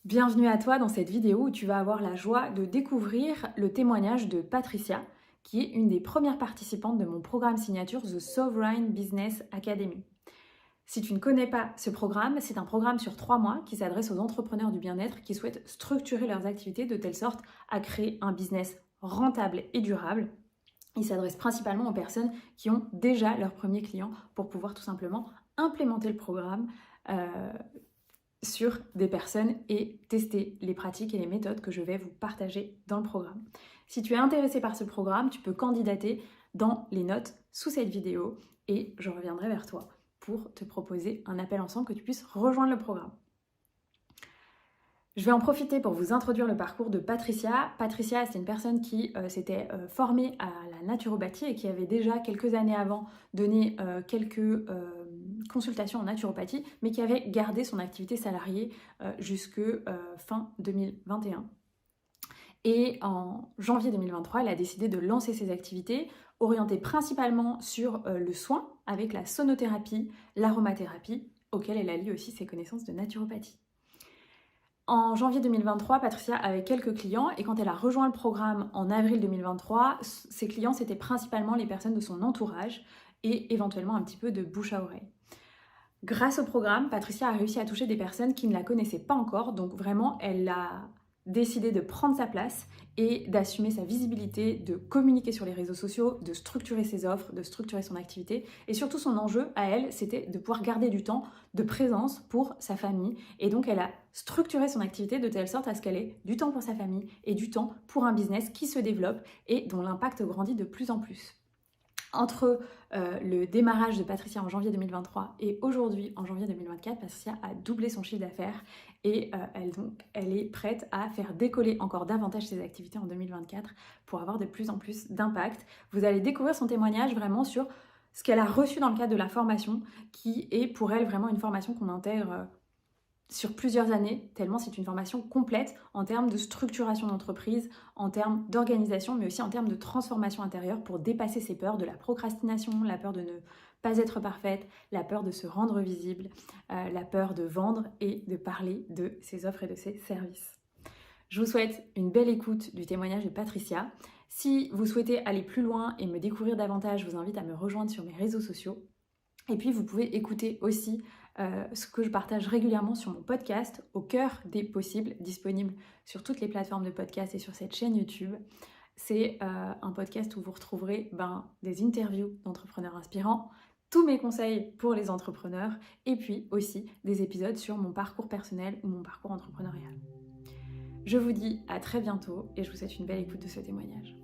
Bienvenue à toi dans cette vidéo où tu vas avoir la joie de découvrir le témoignage de Patricia, qui est une des premières participantes de mon programme signature The Sovereign Business Academy. Si tu ne connais pas ce programme, c'est un programme sur 3 mois qui s'adresse aux entrepreneurs du bien-être qui souhaitent structurer leurs activités de telle sorte à créer un business rentable et durable. Il s'adresse principalement aux personnes qui ont déjà leurs premiers clients pour pouvoir tout simplement implémenter le programme sur des personnes et tester les pratiques et les méthodes que je vais vous partager dans le programme. Si tu es intéressé par ce programme, tu peux candidater dans les notes sous cette vidéo et je reviendrai vers toi pour te proposer un appel ensemble que tu puisses rejoindre le programme. Je vais en profiter pour vous introduire le parcours de Patricia. Patricia, c'est une personne qui s'était formée à la naturopathie et qui avait déjà quelques années avant donné quelques consultations en naturopathie, mais qui avait gardé son activité salariée jusque fin 2021. Et en janvier 2023, elle a décidé de lancer ses activités orientées principalement sur le soin avec la sonothérapie, l'aromathérapie, auquel elle allie aussi ses connaissances de naturopathie. En janvier 2023, Patricia avait quelques clients et quand elle a rejoint le programme en avril 2023, ses clients c'était principalement les personnes de son entourage et éventuellement un petit peu de bouche à oreille. Grâce au programme, Patricia a réussi à toucher des personnes qui ne la connaissaient pas encore, donc vraiment elle a décidé de prendre sa place et d'assumer sa visibilité, de communiquer sur les réseaux sociaux, de structurer ses offres, de structurer son activité. Et surtout, son enjeu à elle, c'était de pouvoir garder du temps de présence pour sa famille. Et donc, elle a structuré son activité de telle sorte à ce qu'elle ait du temps pour sa famille et du temps pour un business qui se développe et dont l'impact grandit de plus en plus. Entre le démarrage de Patricia en janvier 2023 et aujourd'hui en janvier 2024, Patricia a doublé son chiffre d'affaires et elle est prête à faire décoller encore davantage ses activités en 2024 pour avoir de plus en plus d'impact. Vous allez découvrir son témoignage vraiment sur ce qu'elle a reçu dans le cadre de la formation, qui est pour elle vraiment une formation qu'on intègre sur plusieurs années, tellement c'est une formation complète en termes de structuration d'entreprise, en termes d'organisation, mais aussi en termes de transformation intérieure pour dépasser ses peurs de la procrastination, la peur de ne pas être parfaite, la peur de se rendre visible, la peur de vendre et de parler de ses offres et de ses services. Je vous souhaite une belle écoute du témoignage de Patricia. Si vous souhaitez aller plus loin et me découvrir davantage, je vous invite à me rejoindre sur mes réseaux sociaux. Et puis vous pouvez écouter aussi ce que je partage régulièrement sur mon podcast Au cœur des possibles, disponible sur toutes les plateformes de podcast et sur cette chaîne YouTube. C'est un podcast où vous retrouverez des interviews d'entrepreneurs inspirants, tous mes conseils pour les entrepreneurs et puis aussi des épisodes sur mon parcours personnel ou mon parcours entrepreneurial. Je vous dis à très bientôt et je vous souhaite une belle écoute de ce témoignage.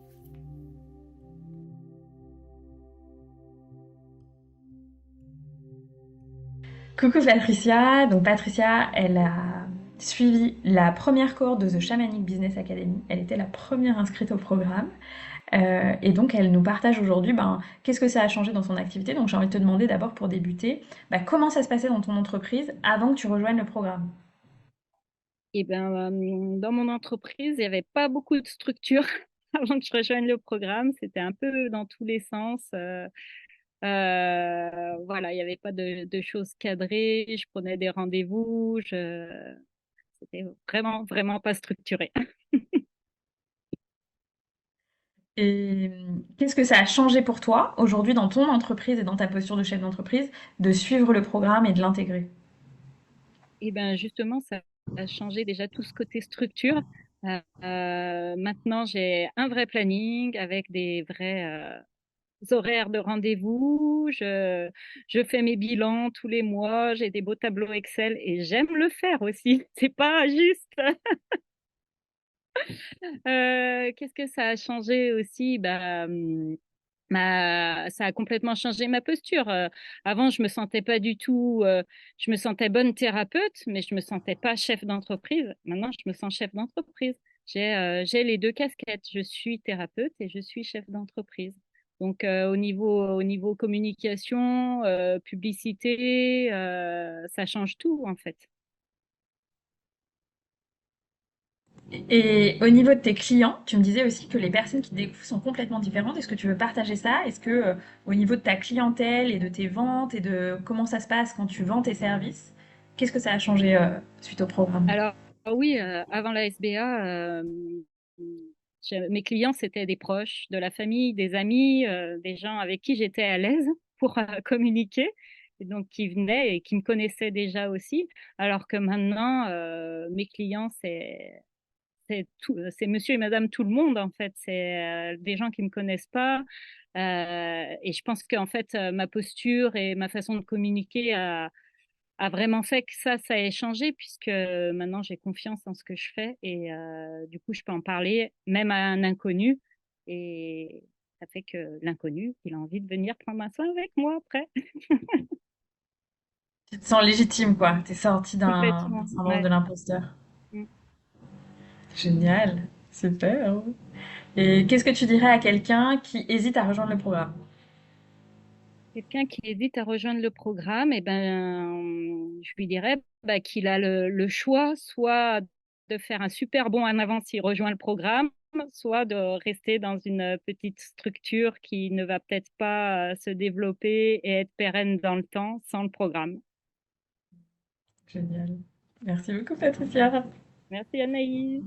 Coucou Patricia, donc Patricia, elle a suivi la première cohorte de The Shamanic Business Academy, elle était la première inscrite au programme et donc elle nous partage aujourd'hui qu'est-ce que ça a changé dans son activité. Donc j'ai envie de te demander d'abord pour débuter, comment ça se passait dans ton entreprise avant que tu rejoignes le programme? Eh ben, dans mon entreprise, il n'y avait pas beaucoup de structure avant que je rejoigne le programme. C'était un peu dans tous les sens. Voilà, il n'y avait pas de choses cadrées. Je prenais des rendez-vous. C'était vraiment, vraiment pas structuré. Et qu'est-ce que ça a changé pour toi aujourd'hui dans ton entreprise et dans ta posture de chef d'entreprise de suivre le programme et de l'intégrer? Et ben, justement, ça a changé déjà tout ce côté structure. Maintenant, j'ai un vrai planning avec des vrais horaires de rendez-vous. Je fais mes bilans tous les mois. J'ai des beaux tableaux Excel et j'aime le faire aussi. C'est pas juste. Qu'est-ce que ça a changé aussi? Ça a complètement changé ma posture. Avant, je me sentais pas du tout. Je me sentais bonne thérapeute, mais je me sentais pas chef d'entreprise. Maintenant, je me sens chef d'entreprise. J'ai les deux casquettes. Je suis thérapeute et je suis chef d'entreprise. Donc, au niveau communication, publicité, ça change tout en fait. Et au niveau de tes clients, tu me disais aussi que les personnes qui te découvrent sont complètement différentes. Est-ce que tu veux partager ça? Est-ce que au niveau de ta clientèle et de tes ventes et de comment ça se passe quand tu vends tes services, qu'est-ce que ça a changé suite au programme? Ah oui, avant la SBA, mes clients, c'était des proches, de la famille, des amis, des gens avec qui j'étais à l'aise pour communiquer, et donc qui venaient et qui me connaissaient déjà aussi. Alors que maintenant, mes clients, c'est monsieur et madame tout le monde, en fait. C'est des gens qui me connaissent pas. Et je pense qu'en fait, ma posture et ma façon de communiquer a vraiment fait que ça ait changé, puisque maintenant j'ai confiance en ce que je fais et du coup je peux en parler même à un inconnu, et ça fait que l'inconnu, il a envie de venir prendre un soin avec moi après. Tu te sens légitime, quoi. T'es sorti d'un Complètement, syndrome de ouais. l'imposteur. Mm. Génial, super. Et qu'est-ce que tu dirais à quelqu'un qui hésite à rejoindre le programme? Quelqu'un qui hésite à rejoindre le programme, eh ben, je lui dirais bah, qu'il a le choix, soit de faire un super bond en avant s'il rejoint le programme, soit de rester dans une petite structure qui ne va peut-être pas se développer et être pérenne dans le temps sans le programme. Génial. Merci beaucoup, Patricia. Merci Anaïs.